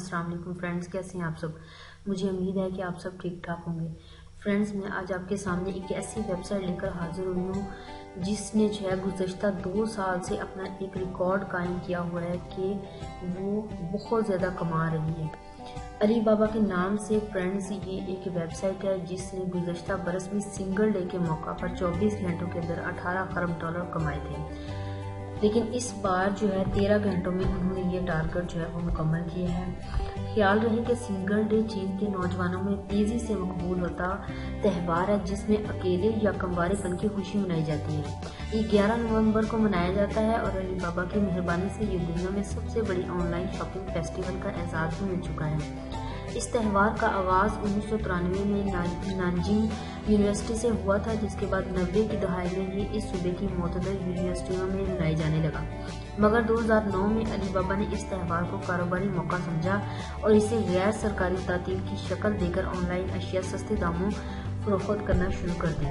السلام علیکم فرینڈز، کیسے ہیں آپ سب؟ مجھے امید ہے کہ آپ سب ٹھیک ٹھاک ہوں گے۔ فرینڈز، میں آج آپ کے سامنے ایک ایسی ویب سائٹ لے کر حاضر ہوئی ہوں جس نے گزشتہ 2 سال سے اپنا ایک ریکارڈ قائم کیا ہوا ہے کہ وہ بہت زیادہ کما رہی ہے۔ علی بابا کے نام سے فرینڈز یہ ایک ویب سائٹ ہے جس نے گزشتہ برس میں سنگل ڈے کے موقع پر 24 گھنٹوں کے اندر 18 خرب ڈالر کمائے تھے، لیکن اس بار 13 گھنٹوں میں انہوں نے یہ ٹارگٹ وہ مکمل کیا ہے۔ خیال رہے کہ سنگل ڈے چین کے نوجوانوں میں تیزی سے مقبول ہوتا تہوار ہے جس میں اکیلے یا کموارے پن کی خوشی منائی جاتی ہے۔ یہ 11 نومبر کو منایا جاتا ہے اور علی بابا کی مہربانی سے یہ دنیا میں سب سے بڑی آن لائن شاپنگ فیسٹیول کا اعزاز بھی مل چکا ہے۔ اس تہوار کا آغاز 1993 میں نانجنگ یونیورسٹی سے ہوا تھا، جس کے بعد 90 کی دہائی میں یہ اس صوبے کی معتدل یونیورسٹیوں میں منایا جانے لگا، مگر 2009 میں علی بابا نے اس تہوار کو کاروباری موقع سمجھا اور اسے غیر سرکاری تعطیل کی شکل دے کر آن لائن اشیاء سستے داموں فروخت کرنا شروع کر دی۔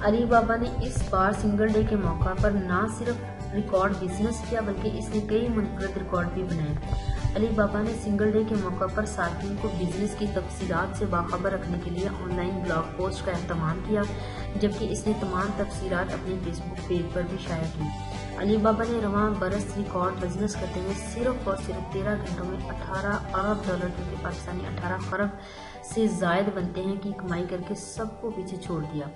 علی بابا نے اس بار سنگل ڈے کے موقع پر نہ صرف ریکارڈ بزنس کیا بلکہ اس نے کئی منفرد ریکارڈ بھی بنائے۔ علی بابا نے سنگل ڈے کے موقع پر صارفین کو بزنس کی تفصیلات سے باخبر رکھنے کے لیے آن لائن بلاگ پوسٹ کا اہتمام کیا، جبکہ اس نے تمام تفصیلات اپنے فیس بک پیج پر بھی شائع کی۔ علی بابا نے رواں برس ریکارڈ بزنس کرتے ہوئے صرف اور صرف 13 گھنٹوں میں 18 ارب ڈالر کے پاکستانی 18 خرب سے زائد بنتے ہیں کی کمائی کر کے سب کو پیچھے چھوڑ دیا۔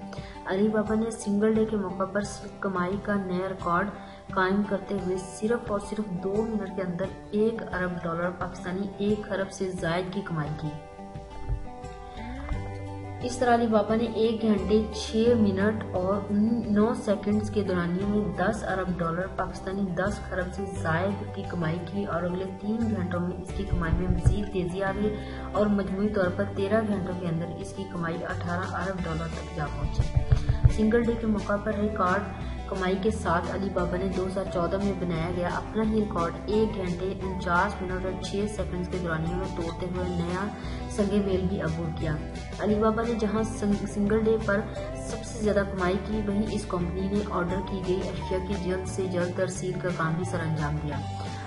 علی بابا نے سنگل ڈے کے موقع پر کمائی کا نیا ریکارڈ قائم کرتے ہوئے صرف اور صرف 2 منٹ کے اندر 1 ارب ڈالر پاکستانی 1 خرب سے زائد کی کمائی کی۔ اس طرح علی بابا نے 1 گھنٹے 6 منٹ اور 9 سیکنڈز کے دورانیے میں 10 ارب ڈالر پاکستانی 10 خرب سے زائد کی کمائی کی اور اگلے 3 گھنٹوں میں اس کی کمائی میں مزید تیزی آ گئی اور مجموعی طور پر 13 گھنٹوں کے اندر اس کی کمائی 18 ارب ڈالر تک جا پہنچی۔ سنگل ڈے کے موقع پر ریکارڈ کمائی کے ساتھ علی بابا نے 2014 میں بنایا گیا اپنا ہی ریکارڈ 1 گھنٹے 49 منٹ اور 6 سیکنڈز کے دورانیے میں توڑتے ہوئے نیا سنگ میل بھی عبور کیا۔ علی بابا نے جہاں سنگل ڈے پر سب سے زیادہ کمائی کی، وہیں اس کمپنی نے آرڈر کی گئی اشیاء کی جلد سے جلد ترسیل کا کام بھی سر انجام دیا۔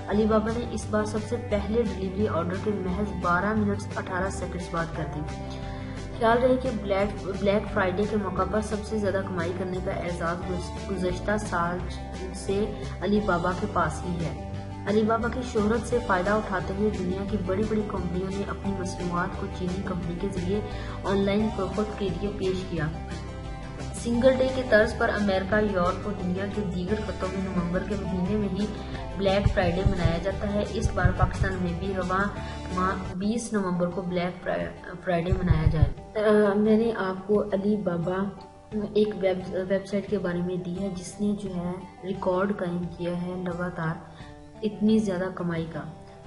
علی بابا نے اس بار سب سے پہلے ڈیلیوری آرڈر کے محض 12 منٹ 18 سیکنڈز بعد کر دی۔ خیال رہے کہ بلیک فرائیڈے کے موقع پر سب سے زیادہ کمائی کرنے کا اعزاز گزشتہ سال سے علی بابا کے پاس ہی ہے۔ علی بابا کی شہرت سے فائدہ اٹھاتے ہوئے دنیا کی بڑی بڑی کمپنیوں نے اپنی مصنوعات کو چینی کمپنی کے ذریعے آن لائن فروخت کے لیے پیش کیا۔ سنگل ڈے کے طرز پر امریکہ، یورپ اور دنیا کے دیگر خطوں میں نومبر کے مہینے میں ہی بلیک فرائیڈے منایا جاتا ہے۔ اس بار پاکستان میں بھی رواں ماہ 20 نومبر کو بلیک فرائیڈے منایا جائے۔ میں نے آپ کو علی بابا ایک ویب سائٹ کے بارے میں دی ہے جس نے ریکارڈ قائم کیا ہے لگاتار اتنی زیادہ کمائی کا۔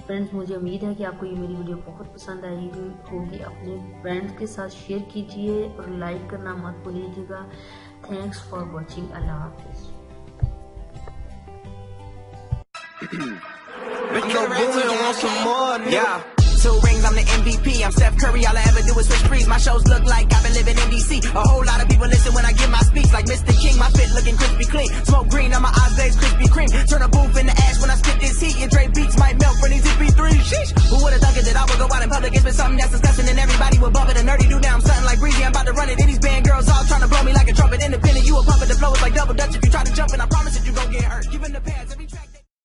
فرینڈز، مجھے امید ہے کہ آپ کو یہ میری ویڈیو بہت پسند آئی ہوگی۔ اپنے فرینڈز کے ساتھ شیئر کیجئے اور لائک کرنا مت بھولیے گا۔ Thanks for watching. اللہ حافظ۔ Two rings, I'm the MVP. I'm Steph Curry. All I ever do is switch breeze. My shows look like I've been living in DC. A whole lot of people listen when I give my speech. Like Mr. King, my fit looking crispy clean. Smoke green on my eyes, glaze Krispy Kreme. Turn a booth into ash when I spit this heat. And Dre beats might melt for these MP3. Sheesh. Who would've thunk it that I would go out in public? It's been something that's disgusting and everybody would bump it. A nerdy dude, now I'm something like breezy. I'm about to run it. And these band girls all trying to blow me like a trumpet. Independent, you a puppet. The flow is like double dutch. If you try to jump in, I promise that you gon' get hurt.